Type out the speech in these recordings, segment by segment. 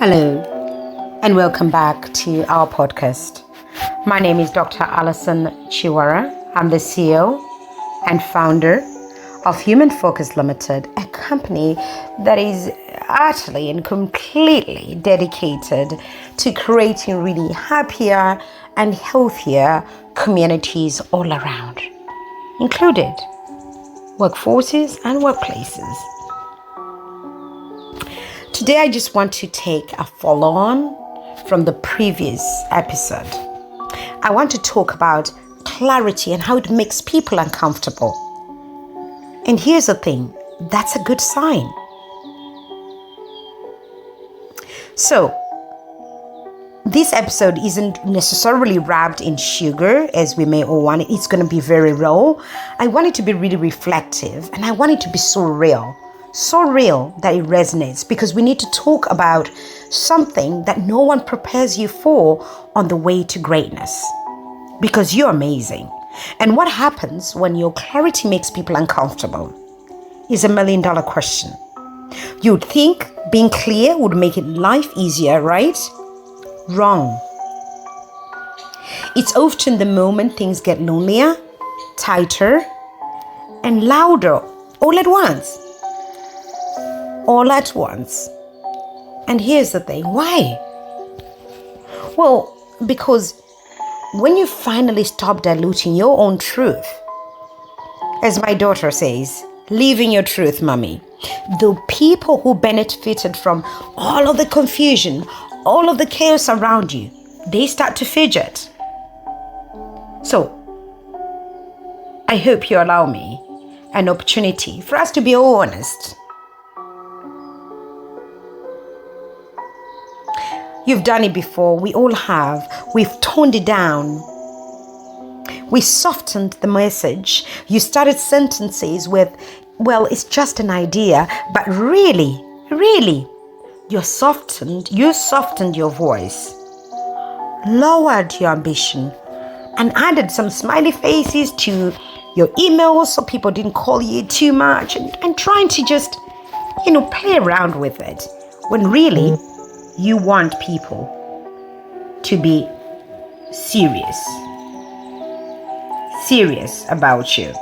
Hello, and welcome back to our podcast. My name is Dr. Alison Chiwara. I'm the CEO and founder of Human Focus Limited, a company that is utterly and completely dedicated to creating really happier and healthier communities all around, included workforces and workplaces. Today, I just want to take a follow-on from the previous episode. I want to talk about clarity and how it makes people uncomfortable. And here's the thing, that's a good sign. So, this episode isn't necessarily wrapped in sugar as we may all want it. It's going to be very raw. I want it to be really reflective, and I want it to be so real that it resonates, because we need to talk about something that no one prepares you for on the way to greatness, because you're amazing. And what happens when your clarity makes people uncomfortable is $1 million question. You'd think being clear would make life easier, right? Wrong. It's often the moment things get lonelier, tighter, and louder all at once. And here's the thing, why? Well, because when you finally stop diluting your own truth, as my daughter says, live in your truth, mommy, the people who benefited from all of the confusion, all of the chaos around you, they start to fidget. So, I hope you allow me an opportunity for us to be all honest. You've done it before. We all have. We've toned it down. We softened the message. You started sentences with, well, it's just an idea. But really, you softened your voice, lowered your ambition, and added some smiley faces to your emails so people didn't call you too much, and trying to just, play around with it, when really you want people to be serious about you.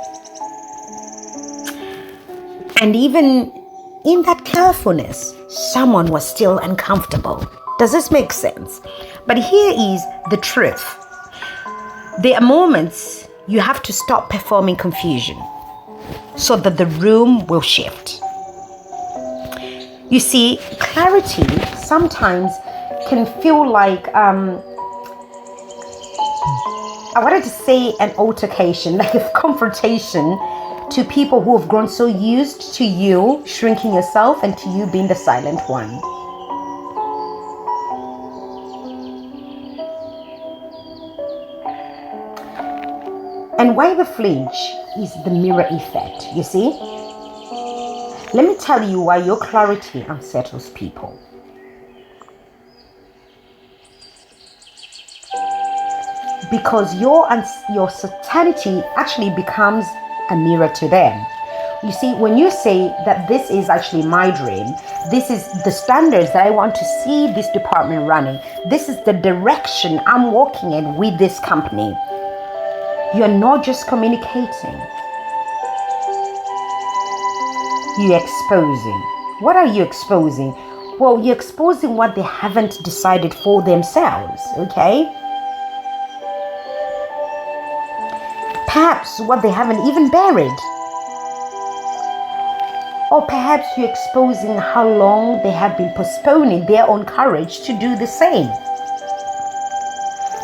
And even in that carefulness, someone was still uncomfortable. Does this make sense? But here is the truth. There are moments you have to stop performing confusion so that the room will shift. You see, clarity sometimes can feel like, I wanted to say an altercation, like a confrontation to people who have grown so used to you shrinking yourself and to you being the silent one. And why the flinch is the mirror effect, you see? Let me tell you why your clarity unsettles people. Because your certainty actually becomes a mirror to them. You see, when you say that this is actually my dream, this is the standards that I want to see this department running, this is the direction I'm walking in with this company, you're not just communicating. You're exposing. What are you exposing? Well, you're exposing what they haven't decided for themselves, okay? Perhaps what they haven't even buried. Or perhaps you're exposing how long they have been postponing their own courage to do the same.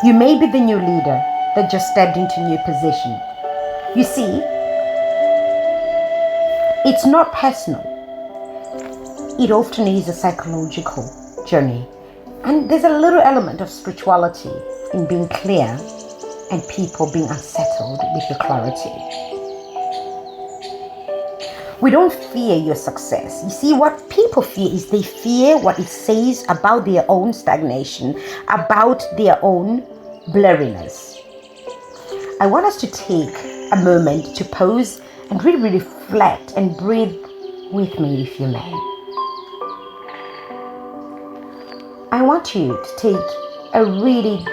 You may be the new leader that just stepped into a new position. You see, it's not personal. It often is a psychological journey. And there's a little element of spirituality in being clear and people being unsettled with your clarity. We don't fear your success. You see, what people fear is they fear what it says about their own stagnation, about their own blurriness. I want us to take a moment to pause and really reflect and breathe with me, if you may. I want you to take a really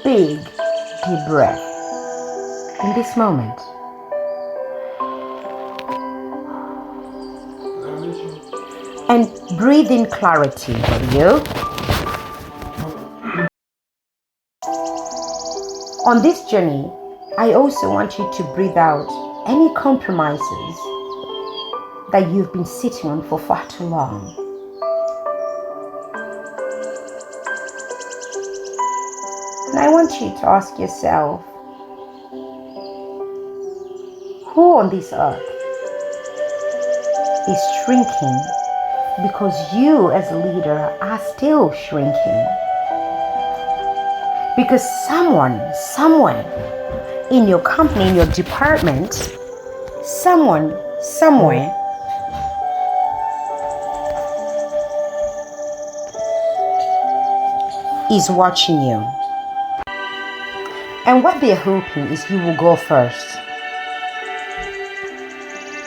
big, deep breath in this moment. And breathe in clarity, will you? On this journey, I also want you to breathe out any compromises that you've been sitting on for far too long. And I want you to ask yourself, who on this earth is shrinking because you as a leader are still shrinking? Because someone, somewhere in your company, in your department, someone, somewhere is watching you. And what they're hoping is you will go first.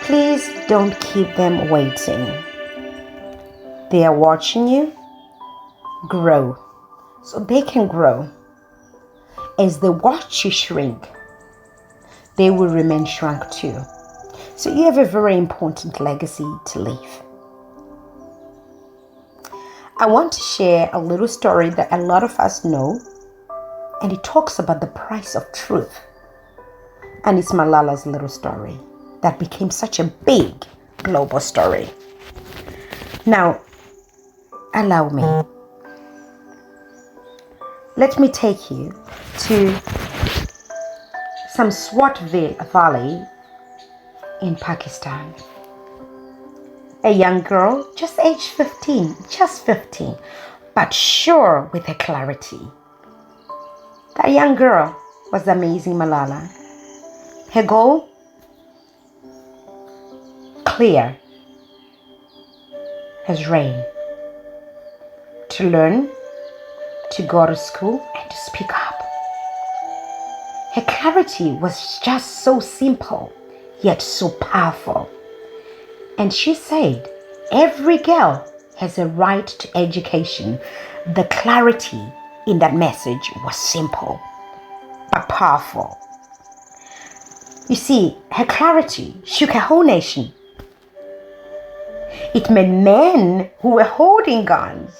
Please don't keep them waiting. They are watching you grow so they can grow. As they watch you shrink, they will remain shrunk too. So you have a very important legacy to leave. I want to share a little story that a lot of us know, and it talks about the price of truth. And it's Malala's little story that became such a big global story. Now, allow me. Let me take you to some Swat Valley in Pakistan. A young girl, just age 15, but sure with her clarity. That young girl was the amazing Malala. Her goal? Clear as rain. To learn, to go to school, and to speak up. Her clarity was just so simple, yet so powerful. And she said, every girl has a right to education. The clarity in that message was simple, but powerful. You see, her clarity shook her whole nation. It made men who were holding guns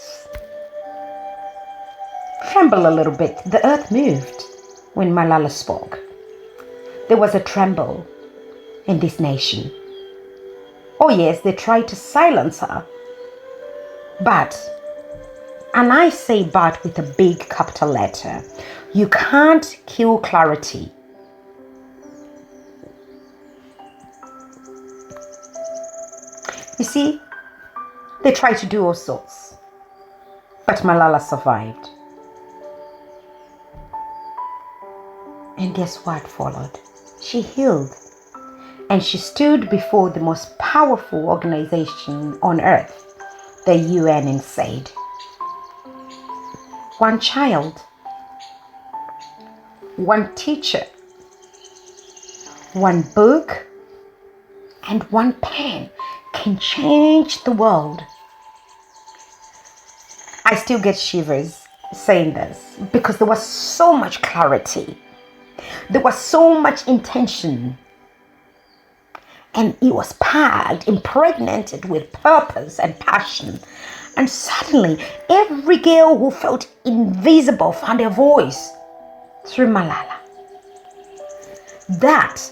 tremble a little bit. The earth moved when Malala spoke. There was a tremble in this nation. Oh yes, they tried to silence her. But, and I say but with a big capital letter, you can't kill clarity. You see, they tried to do all sorts, but Malala survived. And guess what followed? She healed. And she stood before the most powerful organization on earth, the UN, and said, one child, one teacher, one book, and one pen can change the world. I still get shivers saying this because there was so much clarity. There was so much intention. And it was packed, impregnated with purpose and passion. And suddenly, every girl who felt invisible found a voice through Malala. That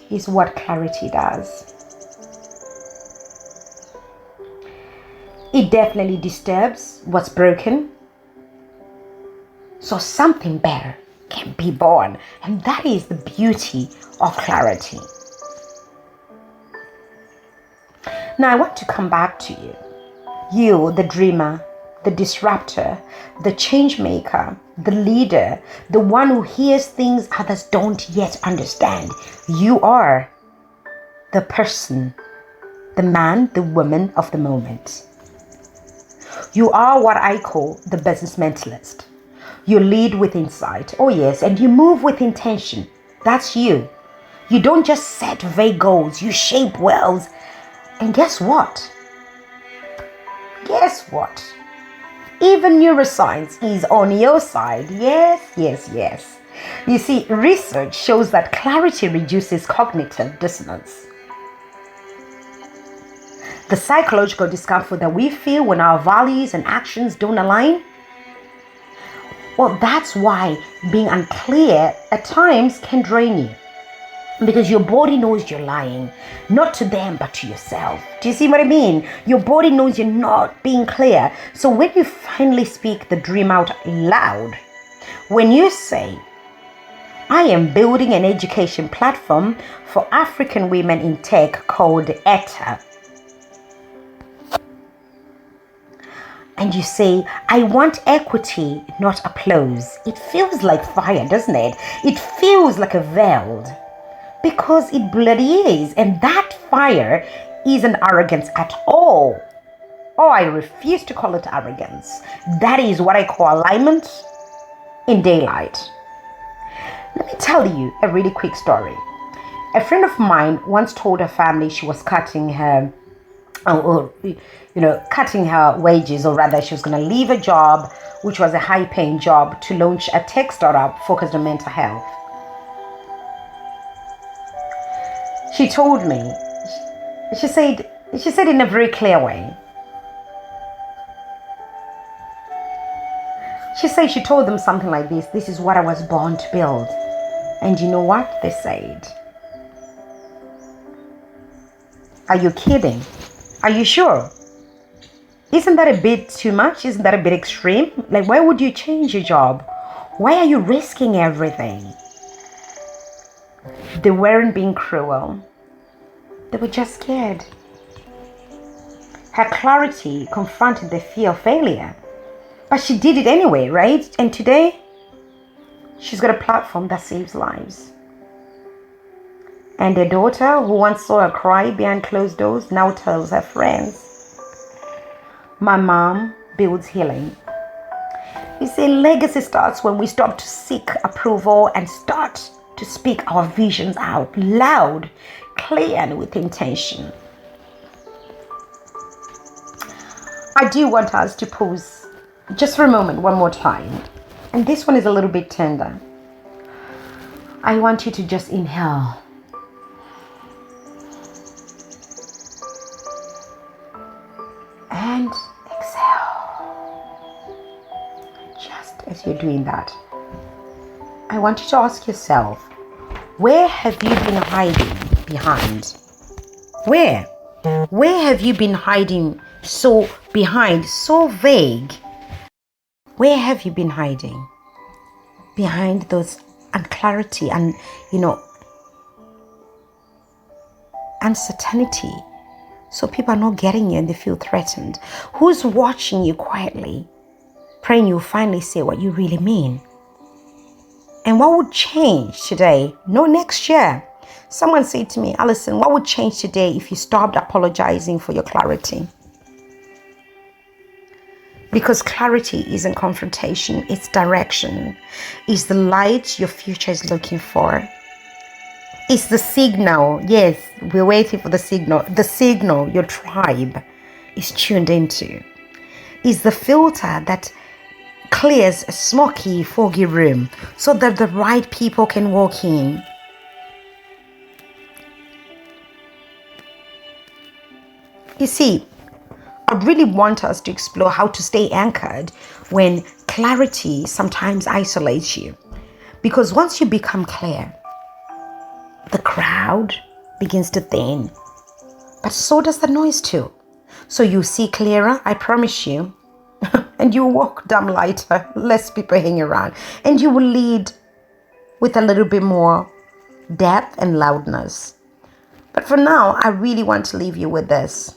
is what clarity does. It definitely disturbs what's broken, so something better can be born. And that is the beauty of clarity. Now I want to come back to you. You, the dreamer, the disruptor, the change maker, the leader, the one who hears things others don't yet understand. You are the person, the man, the woman of the moment. You are what I call the business mentalist. You lead with insight, oh yes, and you move with intention. That's you. You don't just set vague goals, you shape worlds And guess what? Guess what? Even neuroscience is on your side. Yes, yes, yes. You see, research shows that clarity reduces cognitive dissonance. The psychological discomfort that we feel when our values and actions don't align. Well, that's why being unclear at times can drain you. Because your body knows you're lying, not to them, but to yourself. Do you see what I mean? Your body knows you're not being clear. So when you finally speak the dream out loud, when you say, I am building an education platform for African women in tech called ETA. And you say, I want equity, not applause. It feels like fire, doesn't it? It feels like a veil. Because it bloody is. And that fire isn't arrogance at all. Oh, I refuse to call it arrogance. That is what I call alignment in daylight. Let me tell you a really quick story. A friend of mine once told her family she was cutting her wages, or rather she was going to leave a job, which was a high-paying job, to launch a tech startup focused on mental health. She told me, she said in a very clear way. She told them something like this: this is what I was born to build. And you know what they said? Are you kidding? Are you sure? Isn't that a bit too much? Isn't that a bit extreme? Like, why would you change your job? Why are you risking everything? They weren't being cruel. They were just scared. Her clarity confronted the fear of failure. But she did it anyway, right? And today, she's got a platform that saves lives. And her daughter, who once saw her cry behind closed doors, now tells her friends, my mom builds healing. You see, legacy starts when we stop to seek approval and start to speak our visions out loud, clear, and with intention. I do want us to pause just for a moment, one more time. And this one is a little bit tender. I want you to just inhale. And exhale. Just as you're doing that, I want you to ask yourself, where have you been hiding behind? Where have you been hiding so vague? Where have you been hiding? Behind those unclarity and, uncertainty. So people are not getting you and they feel threatened. Who's watching you quietly, praying you finally say what you really mean? And what would change today? No, next year. Someone said to me, Alison, what would change today if you stopped apologizing for your clarity? Because clarity isn't confrontation, it's direction. It's the light your future is looking for. It's the signal. Yes, we're waiting for the signal. The signal your tribe is tuned into. It's the filter that clears a smoky, foggy room so that the right people can walk in. You see, I really want us to explore how to stay anchored when clarity sometimes isolates you. Because once you become clear, the crowd begins to thin. But so does the noise too. So you see clearer, I promise you. And you walk down lighter, less people hanging around. And you will lead with a little bit more depth and loudness. But for now, I really want to leave you with this.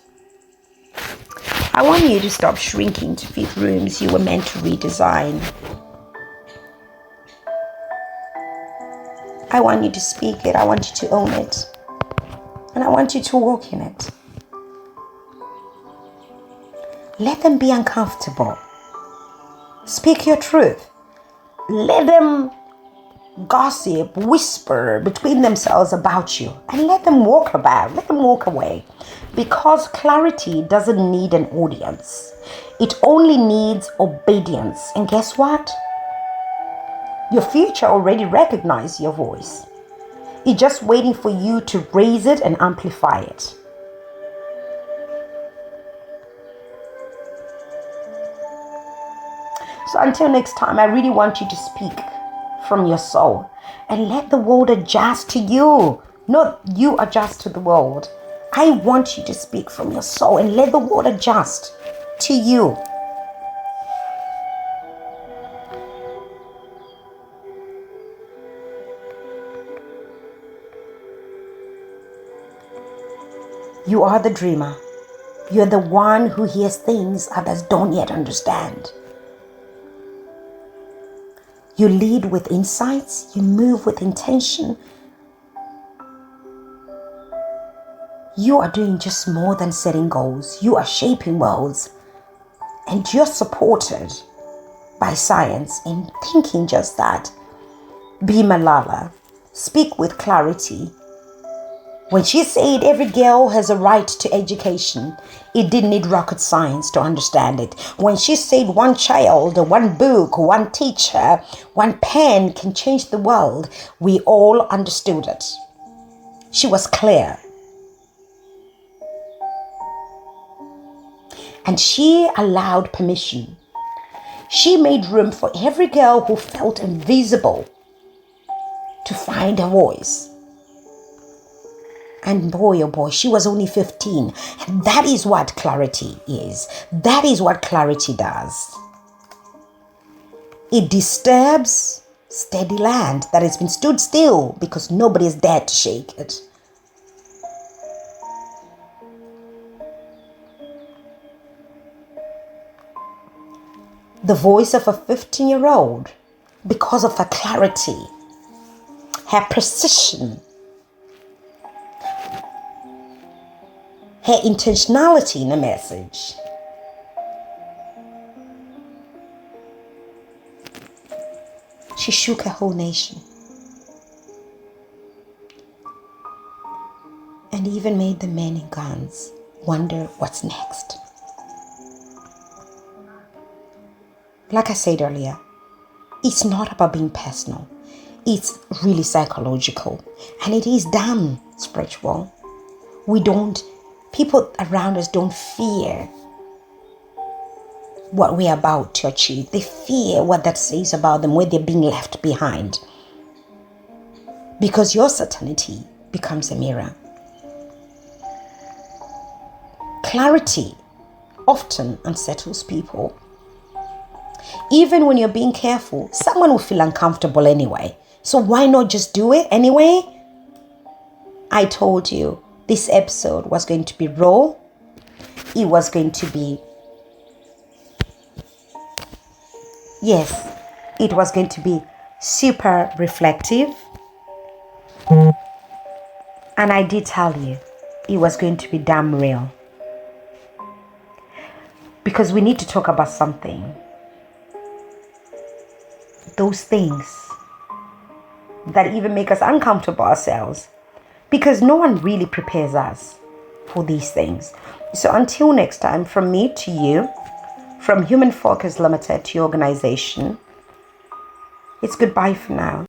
I want you to stop shrinking to fit rooms you were meant to redesign. I want you to speak it. I want you to own it. And I want you to walk in it. Let them be uncomfortable. Speak your truth. Let them gossip, whisper between themselves about you, and let them walk away. Because clarity doesn't need an audience. It only needs obedience. And guess what? Your future already recognizes your voice. It's just waiting for you to raise it and amplify it. So until next time, I really want you to speak from your soul and let the world adjust to you, not you adjust to the world. I want you to speak from your soul and let the world adjust to you. You are the dreamer. You're the one who hears things others don't yet understand. You lead with insights. You move with intention. You are doing just more than setting goals. You are shaping worlds. And you're supported by science in thinking just that. Be Malala. Speak with clarity. When she said every girl has a right to education, it didn't need rocket science to understand it. When she said one child, one book, one teacher, one pen can change the world, we all understood it. She was clear. And she allowed permission. She made room for every girl who felt invisible to find her voice. And boy, oh boy, she was only 15. And that is what clarity is. That is what clarity does. It disturbs steady land that has been stood still because nobody is there to shake it. The voice of a 15-year-old, because of her clarity, her precision, her intentionality in the message. She shook her whole nation. And even made the men in guns wonder what's next. Like I said earlier, it's not about being personal. It's really psychological. And it is damn spiritual. People around us don't fear what we're about to achieve. They fear what that says about them when they're being left behind. Because your certainty becomes a mirror. Clarity often unsettles people. Even when you're being careful, someone will feel uncomfortable anyway. So why not just do it anyway? I told you this episode was going to be raw. It was going to be, it was going to be super reflective. And I did tell you, it was going to be damn real. Because we need to talk about something. Those things that even make us uncomfortable ourselves. Because no one really prepares us for these things. So until next time, from me to you, from Human Focus Limited to your organization, it's goodbye for now.